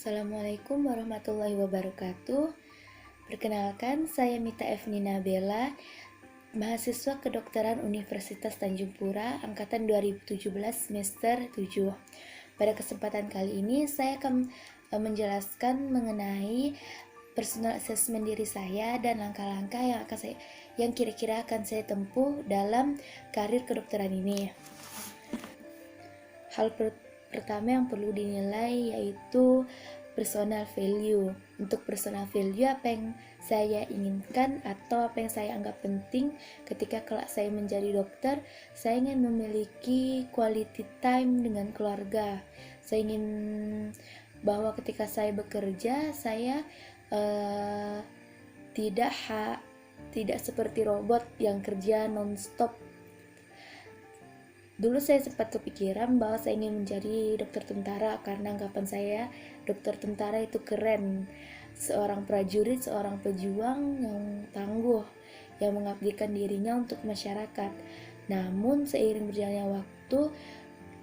Assalamualaikum warahmatullahi wabarakatuh. Perkenalkan, saya Mita Evnina Bella, mahasiswa kedokteran Universitas Tanjung Pura, angkatan 2017 semester 7. Pada kesempatan kali ini, saya akan menjelaskan mengenai personal assessment diri saya dan langkah-langkah yang kira-kira akan saya tempuh dalam karir kedokteran ini. Hal pertama yang perlu dinilai yaitu personal value. Untuk personal value, apa yang saya inginkan atau apa yang saya anggap penting ketika kelak saya menjadi dokter. Saya ingin memiliki quality time dengan keluarga. Saya ingin bahwa ketika saya bekerja, saya tidak seperti robot yang kerja non-stop. Dulu saya sempat kepikiran bahwa saya ingin menjadi dokter tentara karena anggapan saya dokter tentara itu keren, seorang prajurit, seorang pejuang yang tangguh, yang mengabdikan dirinya untuk masyarakat. Namun seiring berjalannya waktu,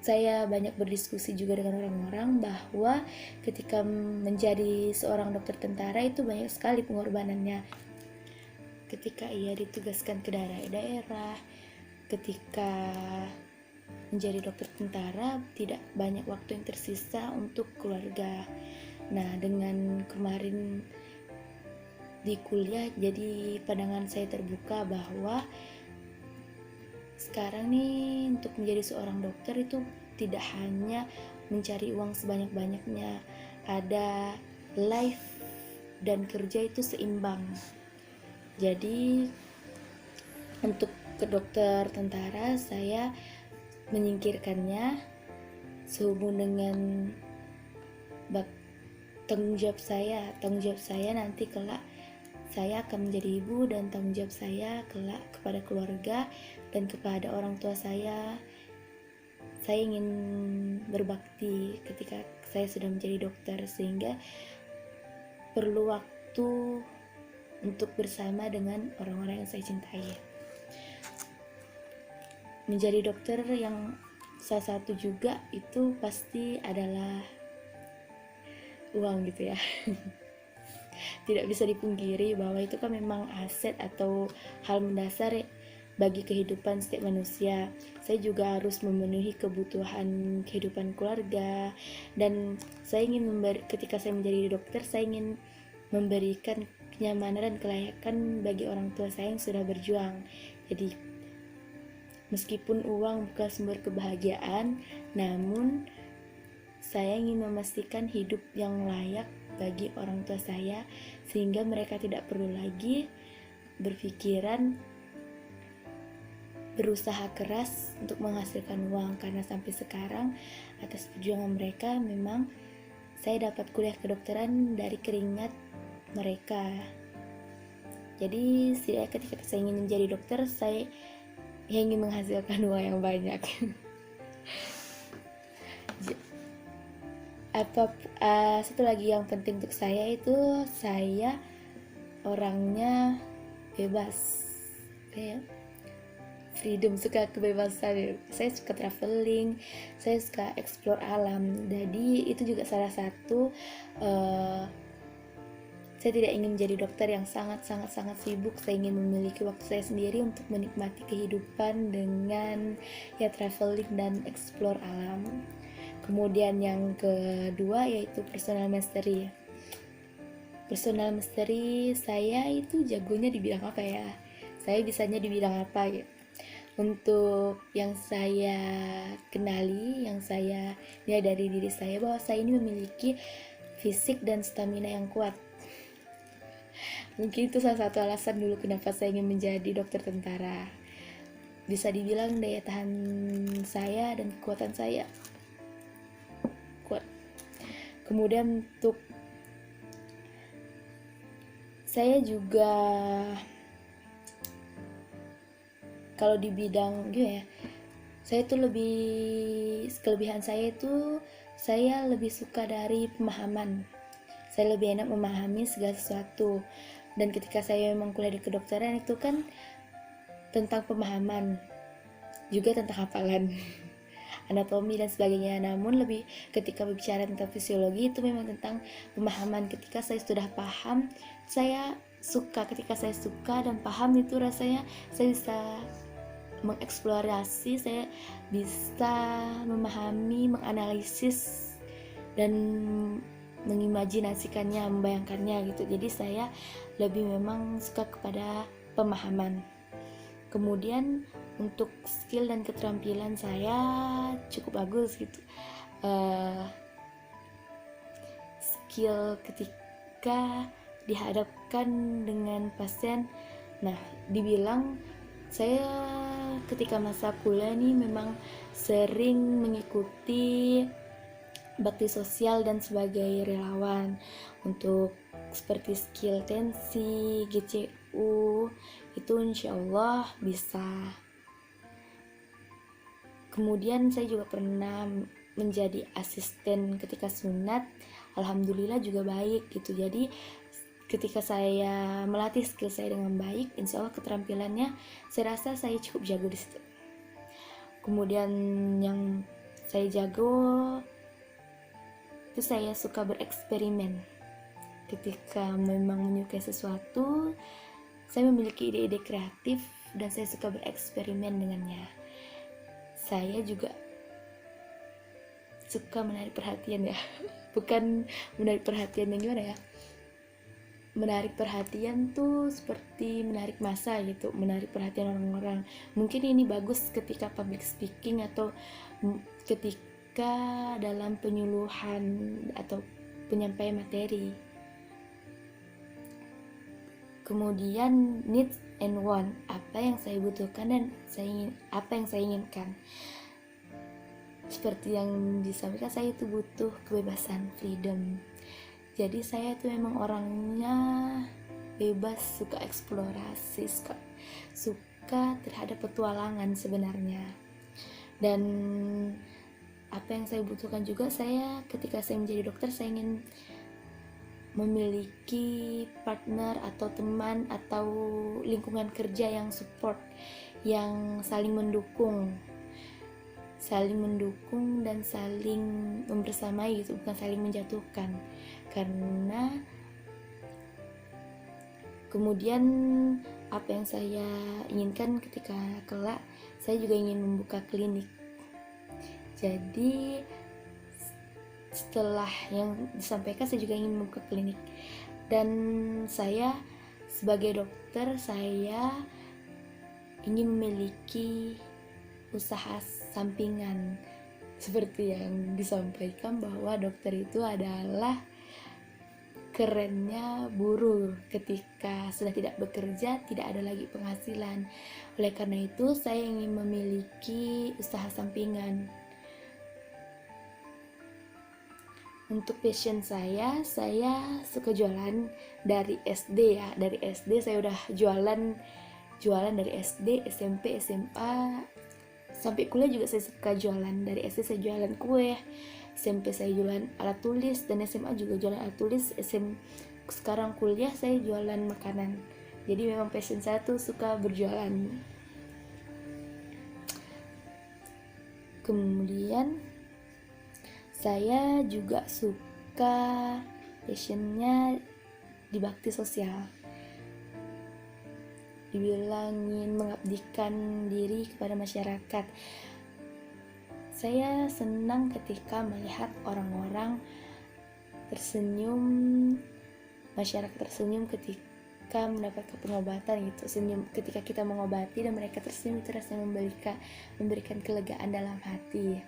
saya banyak berdiskusi juga dengan orang-orang bahwa ketika menjadi seorang dokter tentara itu banyak sekali pengorbanannya. Ketika ia ditugaskan ke daerah-daerah, ketika menjadi dokter tentara tidak banyak waktu yang tersisa untuk keluarga. Nah, dengan kemarin di kuliah, jadi pandangan saya terbuka bahwa sekarang nih untuk menjadi seorang dokter itu tidak hanya mencari uang sebanyak-banyaknya, ada life dan kerja itu seimbang. Jadi untuk ke dokter tentara saya menyingkirkannya sehubung dengan tanggung jawab saya nanti kelak saya akan menjadi ibu, dan tanggung jawab saya kelak kepada keluarga dan kepada orang tua saya ingin berbakti ketika saya sudah menjadi dokter, sehingga perlu waktu untuk bersama dengan orang-orang yang saya cintai. Menjadi dokter yang salah satu juga itu pasti adalah uang gitu ya. Tidak bisa dipungkiri bahwa itu kan memang aset atau hal mendasar bagi kehidupan setiap manusia. Saya juga harus memenuhi kebutuhan kehidupan keluarga, dan saya ingin ketika saya menjadi dokter, saya ingin memberikan kenyamanan dan kelayakan bagi orang tua saya yang sudah berjuang. Jadi meskipun uang bukan sumber kebahagiaan, namun saya ingin memastikan hidup yang layak bagi orang tua saya, sehingga mereka tidak perlu lagi berpikiran berusaha keras untuk menghasilkan uang, karena sampai sekarang atas perjuangan mereka memang saya dapat kuliah kedokteran dari keringat mereka. Jadi ketika saya ingin menjadi dokter, saya ingin menghasilkan uang yang banyak. Satu lagi yang penting untuk saya itu saya orangnya bebas, kayak freedom, suka kebebasan. Saya suka traveling, saya suka explore alam. Jadi itu juga salah satu saya tidak ingin menjadi dokter yang sangat sibuk. Saya ingin memiliki waktu saya sendiri untuk menikmati kehidupan dengan traveling dan explore alam. Kemudian yang kedua yaitu personal mastery. Personal mastery saya itu jagonya di bidang apa ya? Saya bisanya di bidang apa gitu. Untuk yang saya kenali, yang saya lihat dari diri saya, bahwa saya ini memiliki fisik dan stamina yang kuat. Mungkin itu salah satu alasan dulu kenapa saya ingin menjadi dokter tentara. Bisa dibilang daya tahan saya dan kekuatan saya kuat. Kemudian untuk saya juga, kalau di bidang saya itu kelebihan saya itu saya lebih suka dari pemahaman. Saya lebih enak memahami segala sesuatu. Dan ketika saya memang kuliah di kedokteran itu kan tentang pemahaman, juga tentang hafalan. anatomi dan sebagainya. Namun lebih ketika berbicara tentang fisiologi itu memang tentang pemahaman. Ketika saya sudah paham, saya suka. Ketika saya suka dan paham itu rasanya saya bisa mengeksplorasi, saya bisa memahami, menganalisis dan mengimajinasikannya, membayangkannya gitu. Jadi saya lebih memang suka kepada pemahaman. Kemudian untuk skill dan keterampilan saya cukup bagus gitu. Skill ketika dihadapkan dengan pasien, nah dibilang saya ketika masa kuliah nih memang sering mengikuti bakti sosial dan sebagai relawan untuk seperti skill tensi, GCU itu insya Allah bisa. Kemudian saya juga pernah menjadi asisten ketika sunat, alhamdulillah juga baik gitu. Jadi ketika saya melatih skill saya dengan baik, insya Allah keterampilannya saya rasa saya cukup jago di situ. Kemudian yang saya jago itu saya suka bereksperimen. Ketika memang menyukai sesuatu, saya memiliki ide-ide kreatif dan saya suka bereksperimen dengannya. Saya juga suka menarik perhatian ya, bukan menarik perhatian yang gimana ya, menarik perhatian tuh seperti menarik massa gitu, menarik perhatian orang-orang. Mungkin ini bagus ketika public speaking atau ketika dalam penyuluhan atau penyampaian materi. Kemudian needs and want, apa yang saya butuhkan dan apa yang saya inginkan. Seperti yang disampaikan, saya itu butuh kebebasan, freedom. Jadi saya itu memang orangnya bebas, suka eksplorasi, suka terhadap petualangan sebenarnya. Dan apa yang saya butuhkan juga, saya ketika saya menjadi dokter, saya ingin memiliki partner atau teman atau lingkungan kerja yang support, yang saling mendukung dan saling membersamai gitu, bukan saling menjatuhkan. Karena kemudian apa yang saya inginkan ketika kelak, saya juga ingin membuka klinik. Jadi setelah yang disampaikan, saya juga ingin membuka klinik. Dan saya sebagai dokter, saya ingin memiliki usaha sampingan. Seperti yang disampaikan bahwa dokter itu adalah kerennya buruh, ketika sudah tidak bekerja tidak ada lagi penghasilan. Oleh karena itu saya ingin memiliki usaha sampingan. Untuk passion saya suka jualan dari SD ya. Dari SD saya udah jualan dari SD, SMP, SMA, sampai kuliah juga saya suka jualan. Dari SD saya jualan kue, SMP saya jualan alat tulis, dan SMA juga jualan alat tulis. Sekarang kuliah saya jualan makanan. Jadi memang passion saya tuh suka berjualan. Kemudian saya juga suka passionnya di bakti sosial. Dibilangin mengabdikan diri kepada masyarakat. Saya senang ketika melihat orang-orang tersenyum, masyarakat tersenyum ketika mendapatkan pengobatan gitu. Senyum ketika kita mengobati dan mereka tersenyum, itu rasanya memberikan kelegaan dalam hati.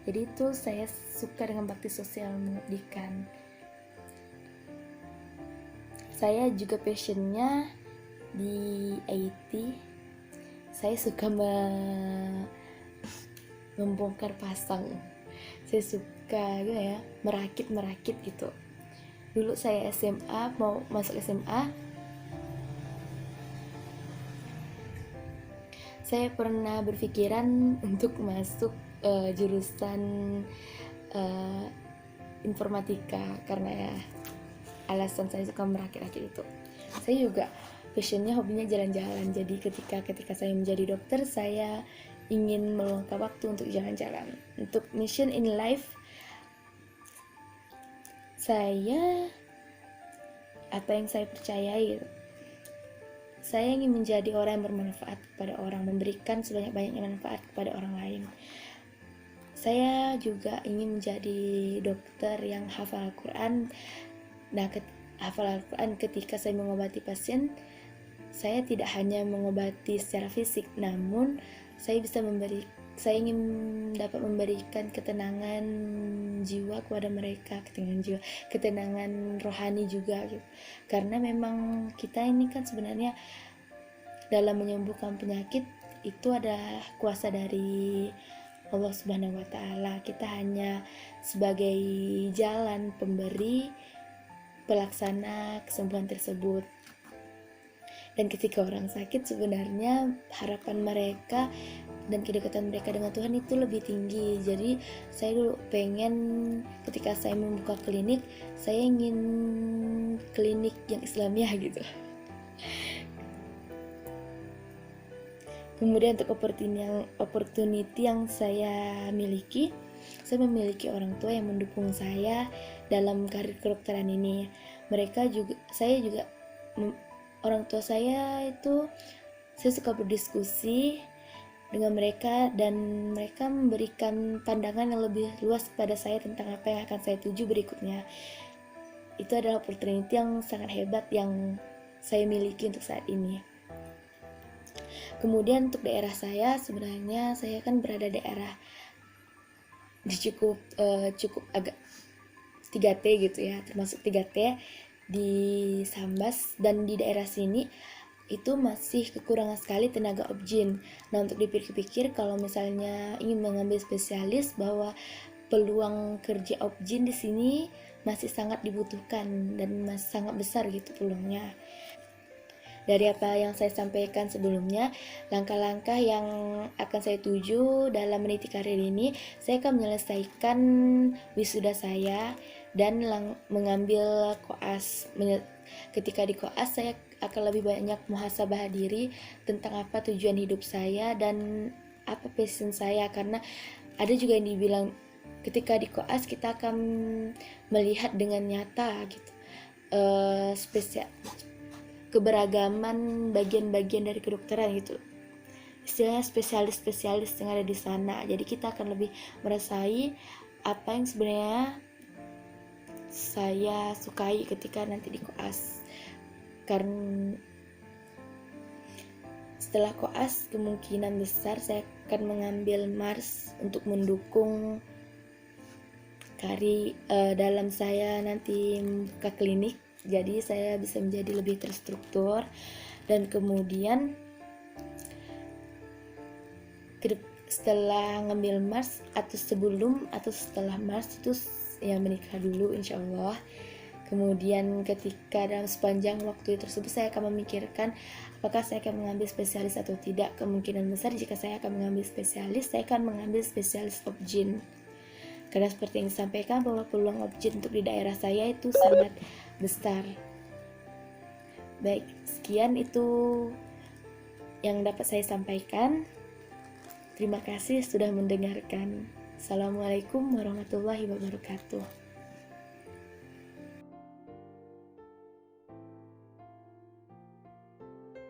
Jadi itu saya suka dengan bakti sosial, mengabdikan. Saya juga passionnya di IT. Saya suka membongkar pasang. Saya suka merakit gitu. Dulu saya SMA, mau masuk SMA, saya pernah berpikiran untuk masuk jurusan informatika karena alasan saya suka merakit-rakit itu. Saya juga passionnya, hobinya jalan-jalan. Jadi ketika saya menjadi dokter, saya ingin meluangkan waktu untuk jalan-jalan. Untuk mission in life, saya, apa yang saya percayai, saya ingin menjadi orang yang bermanfaat kepada orang, memberikan sebanyak-banyaknya manfaat kepada orang lain. Saya juga ingin menjadi dokter yang hafal Al-Quran. Nah, hafal Al-Quran ketika saya mengobati pasien, saya tidak hanya mengobati secara fisik, namun saya ingin dapat memberikan ketenangan jiwa kepada mereka, ketenangan rohani juga gitu. Karena memang kita ini kan sebenarnya dalam menyembuhkan penyakit itu ada kuasa dari Allah Subhanahu wa taala. Kita hanya sebagai jalan pemberi, pelaksana kesembuhan tersebut. Dan ketika orang sakit, sebenarnya harapan mereka dan kedekatan mereka dengan Tuhan itu lebih tinggi. Jadi saya dulu pengen ketika saya membuka klinik, saya ingin klinik yang Islamiah gitu. Kemudian untuk opportunity yang saya miliki, saya memiliki orang tua yang mendukung saya dalam karir kedokteran ini. Orang tua saya itu, saya suka berdiskusi dengan mereka dan mereka memberikan pandangan yang lebih luas kepada saya tentang apa yang akan saya tuju berikutnya. Itu adalah opportunity yang sangat hebat yang saya miliki untuk saat ini. Kemudian untuk daerah saya, sebenarnya saya kan berada daerah cukup agak 3T gitu ya, termasuk 3T di Sambas, dan di daerah sini itu masih kekurangan sekali tenaga objin. Nah, untuk dipikir-pikir kalau misalnya ingin mengambil spesialis, bahwa peluang kerja objin di sini masih sangat dibutuhkan dan masih sangat besar gitu peluangnya. Dari apa yang saya sampaikan sebelumnya, langkah-langkah yang akan saya tuju dalam meniti karir ini, saya akan menyelesaikan wisuda saya dan mengambil koas. Ketika di koas, saya akan lebih banyak muhasabah diri tentang apa tujuan hidup saya dan apa passion saya, karena ada juga yang dibilang ketika di koas kita akan melihat dengan nyata gitu keberagaman bagian-bagian dari kedokteran gitu, istilahnya spesialis-spesialis yang ada di sana. Jadi kita akan lebih merasai apa yang sebenarnya saya sukai ketika nanti di koas. Karena setelah koas kemungkinan besar saya akan mengambil MARS untuk mendukung dalam saya nanti buka klinik. Jadi saya bisa menjadi lebih terstruktur, dan kemudian setelah ngambil MARS atau sebelum atau setelah MARS itu ya menikah dulu insya Allah. Kemudian ketika dalam sepanjang waktu tersebut saya akan memikirkan apakah saya akan mengambil spesialis atau tidak. Kemungkinan besar jika saya akan mengambil spesialis, saya akan mengambil spesialis objin. Karena seperti yang disampaikan bahwa peluang objin untuk di daerah saya itu sangat besar. Baik, sekian itu yang dapat saya sampaikan. Terima kasih sudah mendengarkan. Assalamualaikum warahmatullahi wabarakatuh.